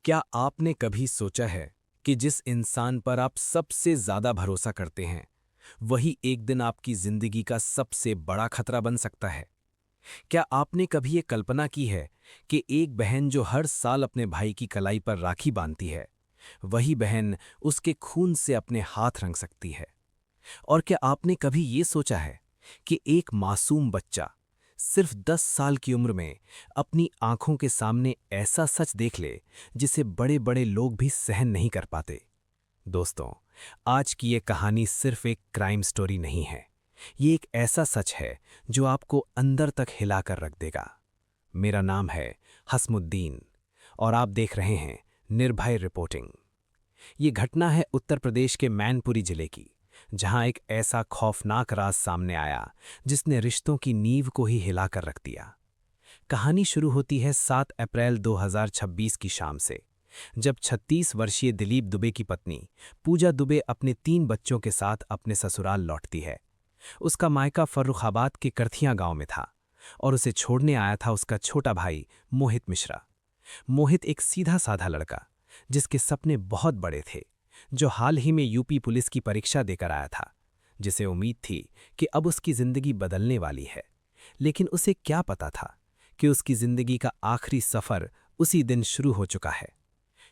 क्या आपने कभी सोचा है कि जिस इंसान पर आप सबसे ज्यादा भरोसा करते हैं, वही एक दिन आपकी जिंदगी का सबसे बड़ा खतरा बन सकता है? क्या आपने कभी ये कल्पना की है कि एक बहन जो हर साल अपने भाई की कलाई पर राखी बांधती है, वही बहन उसके खून से अपने हाथ रंग सकती है? और क्या आपने कभी ये सोचा है कि एक मासूम बच्चा सिर्फ 10 साल की उम्र में अपनी आंखों के सामने ऐसा सच देख ले जिसे बड़े-बड़े लोग भी सहन नहीं कर पाते? दोस्तों, आज की ये कहानी सिर्फ एक क्राइम स्टोरी नहीं है। ये एक ऐसा सच है जो आपको अंदर तक हिलाकर रख देगा। मेरा नाम है हसमुद्दीन और आप देख रहे हैं निर्भय रिपोर्टिंग। ये घटना है उत्तर प्रदेश के मैनपुरी जिले की, जहां एक ऐसा खौफनाक राज सामने आया जिसने रिश्तों की नींव को ही हिलाकर रख दिया। कहानी शुरू होती है 7 अप्रैल 2026 की शाम से, जब 36 वर्षीय दिलीप दुबे की पत्नी पूजा दुबे अपने 3 बच्चों के साथ अपने ससुराल लौटती है। उसका मायका फर्रुखाबाद के करथिया गांव में था और उसे छोड़ने आया था उसका छोटा भाई मोहित मिश्रा। मोहित एक सीधा साधा लड़का, जिसके सपने बहुत बड़े थे, जो हाल ही में यूपी पुलिस की परीक्षा देकर आया था, जिसे उम्मीद थी कि अब उसकी जिंदगी बदलने वाली है। लेकिन उसे क्या पता था कि उसकी जिंदगी का आखिरी सफर उसी दिन शुरू हो चुका है।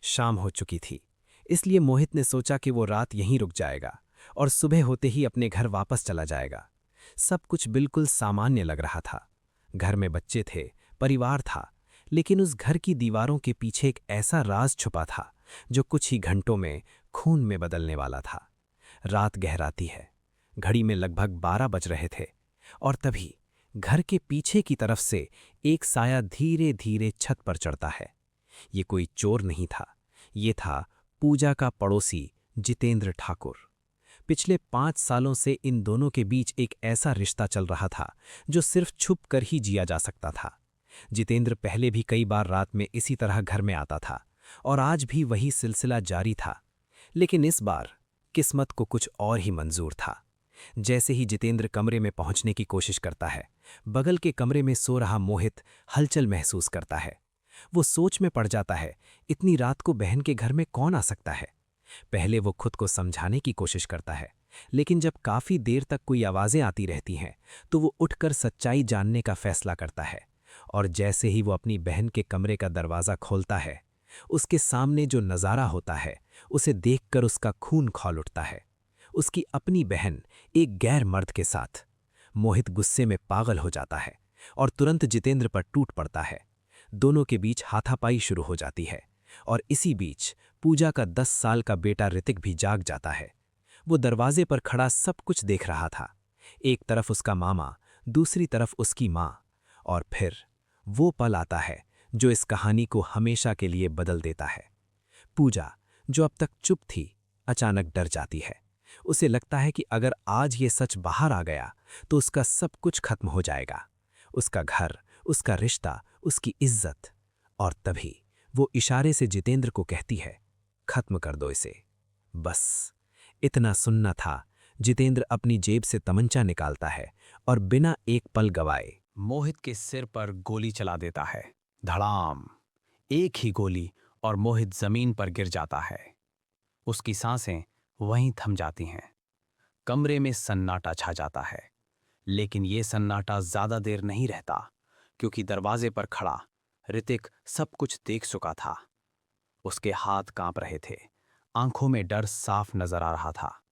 शाम हो चुकी थी, इसलिए मोहित ने सोचा कि वो रात यहीं रुक जाएगा और सुबह होते ही अपने घर वापस चला जाएगा। सब कुछ बिल्कुल सामान्य लग रहा था। घर में बच्चे थे, परिवार था, लेकिन उस घर की दीवारों के पीछे एक ऐसा राज छुपा था जो कुछ ही घंटों में खून में बदलने वाला था। रात गहराती है, घड़ी में लगभग 12 बज रहे थे और तभी घर के पीछे की तरफ से एक साया धीरे धीरे छत पर चढ़ता है। ये कोई चोर नहीं था, ये था पूजा का पड़ोसी जितेंद्र ठाकुर। पिछले 5 सालों से इन दोनों के बीच एक ऐसा रिश्ता चल रहा था जो सिर्फ छुप कर ही जिया जा सकता था। जितेंद्र पहले भी कई बार रात में इसी तरह घर में आता था और आज भी वही सिलसिला जारी था। लेकिन इस बार किस्मत को कुछ और ही मंजूर था। जैसे ही जितेंद्र कमरे में पहुंचने की कोशिश करता है, बगल के कमरे में सो रहा मोहित हलचल महसूस करता है। वो सोच में पड़ जाता है, इतनी रात को बहन के घर में कौन आ सकता है? पहले वो खुद को समझाने की कोशिश करता है, लेकिन जब काफी देर तक कोई आवाजें आती रहती हैं, तो वो उठकर सच्चाई जानने का फैसला करता है। और जैसे ही वो अपनी बहन के कमरे का दरवाजा खोलता है, उसके सामने जो नज़ारा होता है, उसे देखकर उसका खून खौल उठता है। उसकी अपनी बहन एक गैर मर्द के साथ। मोहित गुस्से में पागल हो जाता है और तुरंत जितेंद्र पर टूट पड़ता है। दोनों के बीच हाथापाई शुरू हो जाती है और इसी बीच पूजा का 10 साल का बेटा ऋतिक भी जाग जाता है। वो दरवाजे पर खड़ा सब कुछ देख रहा था। एक तरफ उसका मामा, दूसरी तरफ उसकी माँ। और फिर वो पल आता है जो इस कहानी को हमेशा के लिए बदल देता है। पूजा, जो अब तक चुप थी, अचानक डर जाती है। उसे लगता है कि अगर आज ये सच बाहर आ गया तो उसका सब कुछ खत्म हो जाएगा, उसका घर, उसका रिश्ता, उसकी इज्जत। और तभी वो इशारे से जितेंद्र को कहती है, खत्म कर दो इसे, बस। इतना सुनना था। जितेंद्र अपनी जेब से तमंचा निकालता है और बिना एक पल गवाए मोहित के सिर पर गोली चला देता है। धड़ाम! एक ही गोली और मोहित जमीन पर गिर जाता है। उसकी सांसें वहीं थम जाती हैं। कमरे में सन्नाटा छा जाता है। लेकिन ये सन्नाटा ज्यादा देर नहीं रहता, क्योंकि दरवाजे पर खड़ा ऋतिक सब कुछ देख चुका था। उसके हाथ कांप रहे थे, आंखों में डर साफ नजर आ रहा था।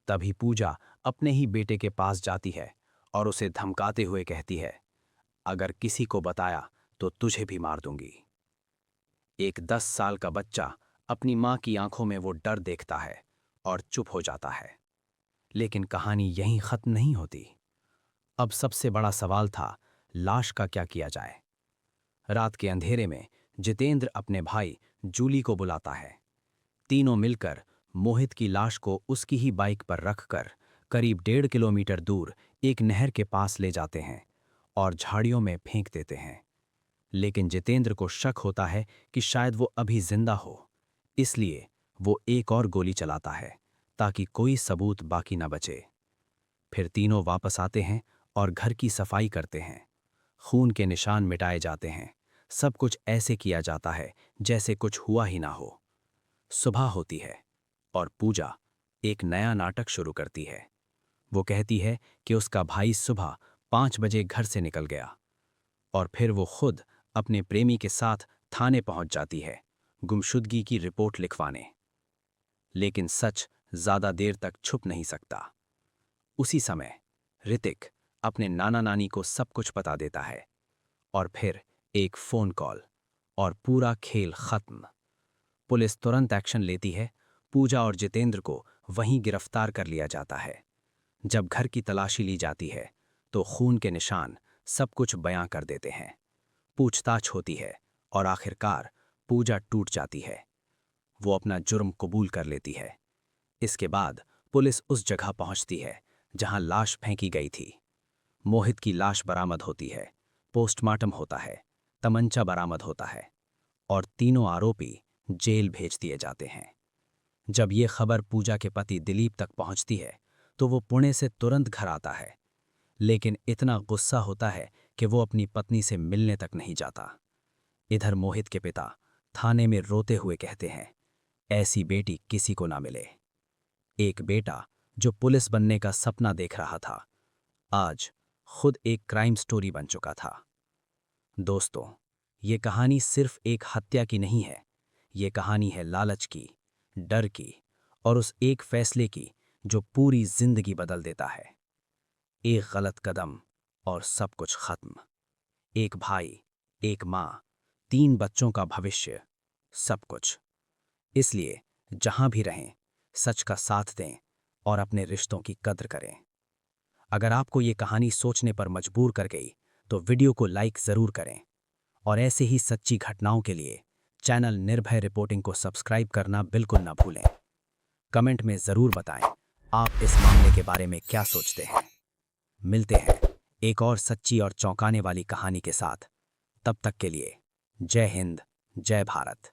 तभी पूजा अपने ही बेटे के पास जाती है और उसे धमकाते हुए कहती है, अगर किसी को बताया तो तुझे भी मार दूंगी। एक 10 साल का बच्चा अपनी मां की आंखों में वो डर देखता है और चुप हो जाता है। लेकिन कहानी यहीं खत्म नहीं होती। अब सबसे बड़ा सवाल था, लाश का क्या किया जाए। रात के अंधेरे में जितेंद्र अपने भाई जूली को बुलाता है। तीनों मिलकर मोहित की लाश को उसकी ही बाइक पर रखकर करीब 1.5 किलोमीटर दूर एक नहर के पास ले जाते हैं और झाड़ियों में फेंक देते हैं। लेकिन जितेंद्र को शक होता है कि शायद वो अभी जिंदा हो, इसलिए वो एक और गोली चलाता है ताकि कोई सबूत बाकी न बचे। फिर तीनों वापस आते हैं और घर की सफाई करते हैं। खून के निशान मिटाए जाते हैं, सब कुछ ऐसे किया जाता है जैसे कुछ हुआ ही ना हो। सुबह होती है और पूजा एक नया नाटक शुरू करती है। वो कहती है कि उसका भाई सुबह 5 बजे घर से निकल गया और फिर वो खुद अपने प्रेमी के साथ थाने पहुंच जाती है गुमशुदगी की रिपोर्ट लिखवाने। लेकिन सच ज्यादा देर तक छुप नहीं सकता। उसी समय ऋतिक अपने नाना नानी को सब कुछ बता देता है और फिर एक फोन कॉल और पूरा खेल खत्म। पुलिस तुरंत एक्शन लेती है। पूजा और जितेंद्र को वहीं गिरफ्तार कर लिया जाता है। जब घर की तलाशी ली जाती है तो खून के निशान सब कुछ बयां कर देते हैं। पूछताछ होती है और आखिरकार पूजा टूट जाती है। वो अपना जुर्म कबूल कर लेती है। इसके बाद पुलिस उस जगह पहुंचती है जहां लाश फेंकी गई थी। मोहित की लाश बरामद होती है। पोस्टमार्टम होता है। तमंचा बरामद होता है और तीनों आरोपी जेल भेज दिए जाते हैं। जब ये खबर पूजा के पति दिलीप तक पहुंचती है तो वो पुणे से तुरंत घर आता है, लेकिन इतना गुस्सा होता है कि वो अपनी पत्नी से मिलने तक नहीं जाता। इधर मोहित के पिता थाने में रोते हुए कहते हैं, ऐसी बेटी किसी को ना मिले। एक बेटा जो पुलिस बनने का सपना देख रहा था, आज खुद एक क्राइम स्टोरी बन चुका था। दोस्तों, ये कहानी सिर्फ एक हत्या की नहीं है। ये कहानी है लालच की, डर की और उस एक फैसले की जो पूरी जिंदगी बदल देता है। एक गलत कदम और सब कुछ खत्म। एक भाई, एक माँ, 3 बच्चों का भविष्य, सब कुछ। इसलिए जहां भी रहें, सच का साथ दें और अपने रिश्तों की कद्र करें। अगर आपको ये कहानी सोचने पर मजबूर कर गई तो वीडियो को लाइक ज़रूर करें और ऐसे ही सच्ची घटनाओं के लिए चैनल निर्भय रिपोर्टिंग को सब्सक्राइब करना बिल्कुल ना भूलें। कमेंट में ज़रूर बताएं आप इस मामले के बारे में क्या सोचते हैं। मिलते हैं एक और सच्ची और चौंकाने वाली कहानी के साथ। तब तक के लिए जय हिंद, जय भारत।